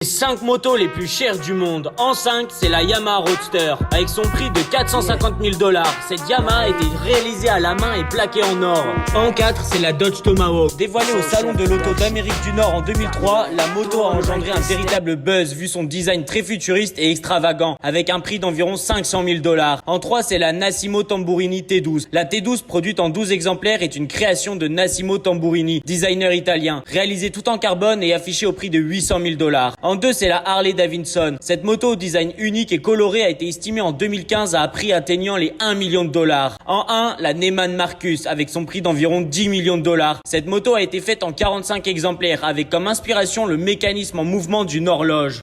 5 motos les plus chères du monde. En 5, c'est la Yamaha Roadster, avec son prix de 450 000 $. Cette Yamaha a été réalisée à la main et plaquée en or. En 4, c'est la Dodge Tomahawk. Dévoilée au Salon de l'Auto d'Amérique du Nord en 2003, la moto a engendré un véritable buzz vu son design très futuriste et extravagant, avec un prix d'environ 500 000 $. En 3, c'est la Massimo Tamburini T12. La T12, produite en 12 exemplaires, est une création de Massimo Tamburini, designer italien, réalisée tout en carbone et affichée au prix de 800 000 $. En 2, c'est la Harley Davidson. Cette moto au design unique et coloré a été estimée en 2015 à un prix atteignant les 1 million de $. En 1, la Neiman Marcus, avec son prix d'environ 10 millions de $. Cette moto a été faite en 45 exemplaires, avec comme inspiration le mécanisme en mouvement d'une horloge.